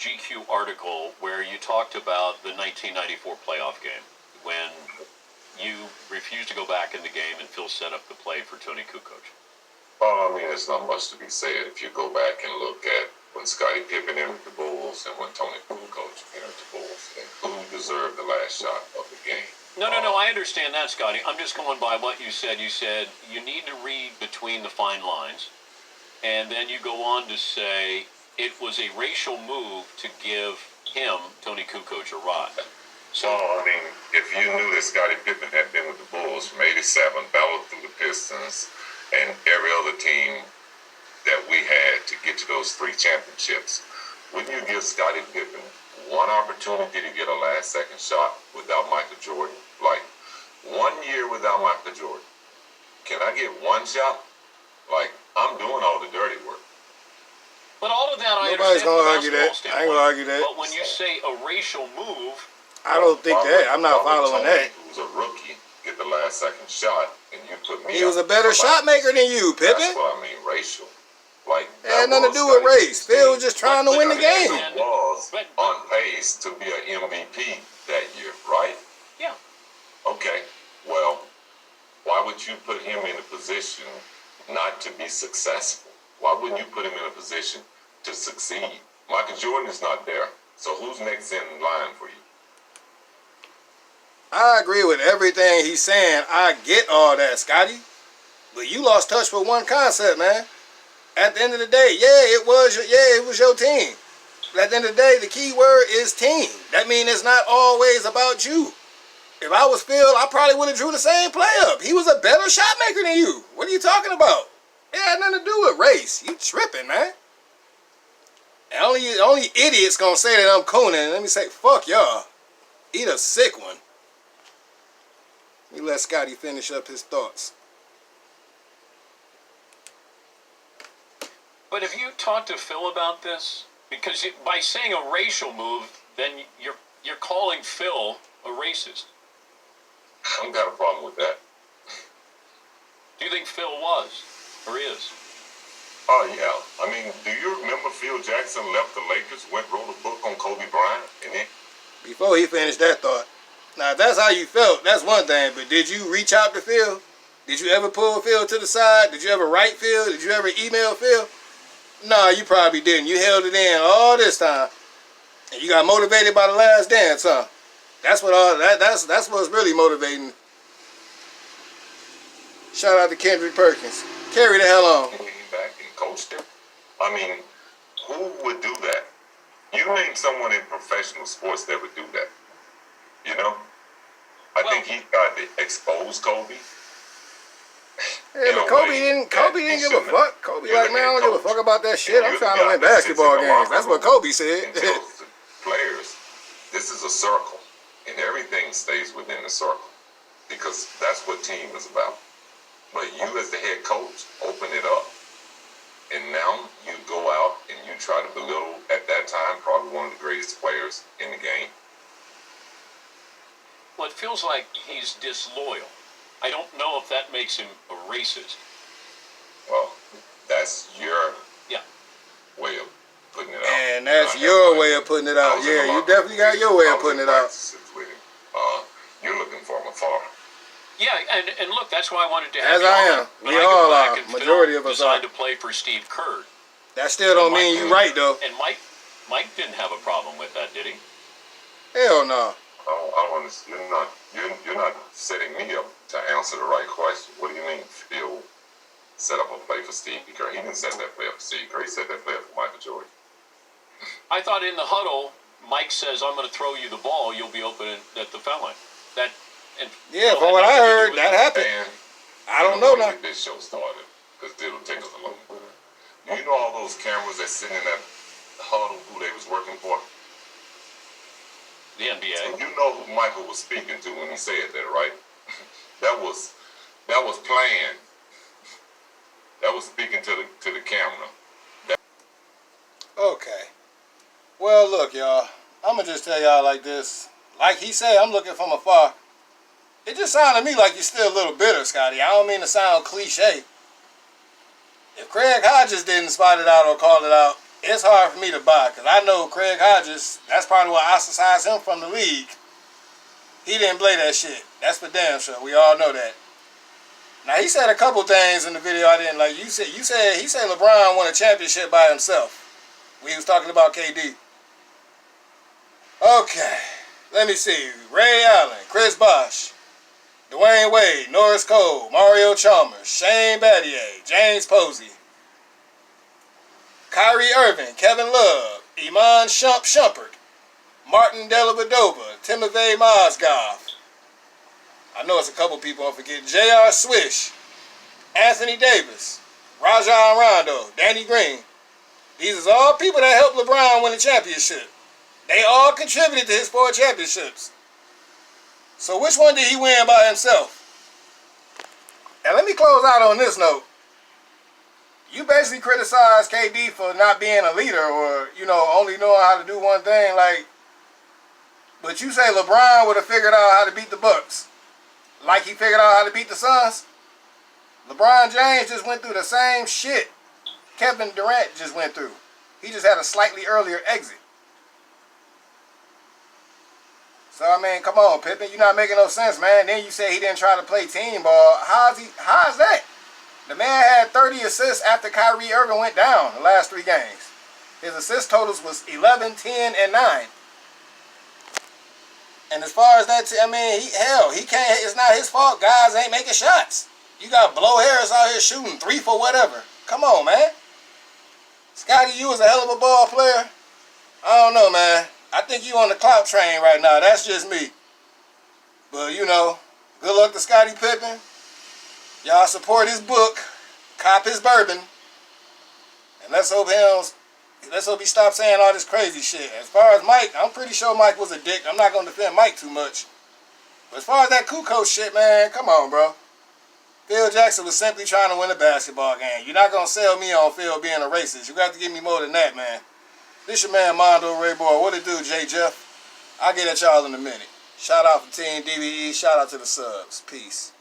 GQ article where you talked about the 1994 playoff game when you refused to go back in the game and Phil set up the play for Tony Kukoc. Well, I mean, there's not much to be said if you go back and look at when Scottie Pippen entered the Bulls and when Tony Kukoc entered the Bulls, and who deserved the last shot of the game. No, I understand that, Scottie. I'm just going by what you said. You said you need to read between the fine lines, and then you go on to say it was a racial move to give him, Tony Kukoc, a rod. So, I mean, if you knew that Scottie Pippen had been with the Bulls from 87, battled through the Pistons, and every other team that we had to get to those 3 championships, wouldn't you give Scottie Pippen one opportunity to get a last-second shot without Michael Jordan? Like, 1 year without Michael Jordan. Can I get one shot? Like, I'm doing all the dirty work. But all of that I Nobody's understand. gonna argue that. Standpoint. I ain't gonna argue that. But when you say a racial move, I don't think that. I'm not following that. Who's a rookie get the last-second shot, and you put me. He was a better shot maker than you, Pippen. That's what I mean, racial. Like, it had nothing to do with race. Phil was just trying to win the game. He was on pace to be an MVP that year, right? Yeah. Okay. Well, why would you put him in a position not to be successful? Why wouldn't you put him in a position to succeed? Michael Jordan is not there. So who's next in line for you? I agree with everything he's saying. I get all that, Scottie. But you lost touch with one concept, man. At the end of the day, it was your team. But at the end of the day, the key word is team. That means it's not always about you. If I was Phil, I probably would have drew the same play up. He was a better shot maker than you. What are you talking about? It had nothing to do with race. You tripping, man. And only idiots gonna say that I'm Conan. Let me say, fuck y'all. Eat a sick one. Let me let Scottie finish up his thoughts. but have you talked to Phil about this? Because by saying a racial move, then you're calling Phil a racist. I don't got a problem with that. Do you think Phil was or is? Oh, yeah. I mean, do you remember Phil Jackson left the Lakers, wrote a book on Kobe Bryant, and then... Before he finished that thought. Now, if that's how you felt, that's one thing, but did you reach out to Phil? Did you ever pull Phil to the side? Did you ever write Phil? Did you ever email Phil? No, you probably didn't. You held it in all this time. And you got motivated by the last dance, huh? That's what's really motivating. Shout out to Kendrick Perkins. Carry the hell on. Back and coached him. I mean, who would do that? You name someone in professional sports that would do that. You know? I think he tried to expose Kobe. Yeah, but Kobe didn't give a fuck. Kobe like, man, I don't give a fuck about that shit. I'm trying to win basketball games. That's what Kobe said. Players, this is a circle, and everything stays within the circle because that's what team is about. But you as the head coach, open it up. And now you go out and you try to belittle, at that time, probably one of the greatest players in the game. Well, it feels like he's disloyal. I don't know if that makes him a racist. Well, that's your way of putting it out. And that's your way of putting it out. Yeah, you definitely got your way of putting it out. You're looking for him afar. Yeah, and look, that's why I wanted to have As you I on. am. We all are. Majority of us are. Decided to play for Steve Kerr. That still don't mean you right, though. And Mike didn't have a problem with that, did he? Hell no. I don't understand. You're not setting me up to answer the right question. What do you mean Phil set up a play for Steve Kerr? He didn't set that play up for Steve Kerr. He set that play up for Michael Jordan. I thought in the huddle, Mike says, "I'm going to throw you the ball. You'll be open at the foul line." Yeah, from what I heard, that happened. And I don't know now. This show started because it'll take us a long time. You know all those cameras that sitting in that huddle who they was working for? The NBA. So you know who Michael was speaking to when he said that, right? That was planned. That was speaking to the camera. Okay. Well, look, y'all. I'm going to just tell y'all like this. Like he said, I'm looking from afar. It just sounded to me like you're still a little bitter, Scottie. I don't mean to sound cliche. If Craig Hodges didn't spot it out or call it out, it's hard for me to buy because I know Craig Hodges, that's probably what ostracized him from the league. He didn't play that shit. That's for damn sure. We all know that. Now he said a couple things in the video I didn't like. He said LeBron won a championship by himself. We was talking about KD. Okay, let me see. Ray Allen, Chris Bosh, Dwayne Wade, Norris Cole, Mario Chalmers, Shane Battier, James Posey, Kyrie Irving, Kevin Love, Iman Shumpert, Martin Dellavedova, Timothy Mozgov. I know it's a couple people I'm forgetting. J.R. Swish, Anthony Davis, Rajon Rondo, Danny Green. These are all people that helped LeBron win a championship. They all contributed to his 4 championships. So which one did he win by himself? And let me close out on this note. You basically criticize KD for not being a leader or, only knowing how to do one thing. But you say LeBron would have figured out how to beat the Bucks. Like he figured out how to beat the Suns. LeBron James just went through the same shit Kevin Durant just went through. He just had a slightly earlier exit. So, I mean, come on, Pippen. You're not making no sense, man. Then you say he didn't try to play team ball. How's that? The man had 30 assists after Kyrie Irving went down the last 3 games. His assist totals was 11, 10, and 9. And as far as that, he can't. It's not his fault. Guys ain't making shots. You got Blow Harris out here shooting 3 for whatever. Come on, man. Scottie, you was a hell of a ball player. I don't know, man. I think you on the clout train right now. That's just me. But, good luck to Scottie Pippen. Y'all support his book. Cop his bourbon. And let's hope he stops saying all this crazy shit. As far as Mike, I'm pretty sure Mike was a dick. I'm not going to defend Mike too much. But as far as that Kukoc shit, man, come on, bro. Phil Jackson was simply trying to win a basketball game. You're not going to sell me on Phil being a racist. You got to give me more than that, man. This your man, Mondo Ray Boy. What it do, J. Jeff? I'll get at y'all in a minute. Shout out to Team DvE. Shout out to the subs. Peace.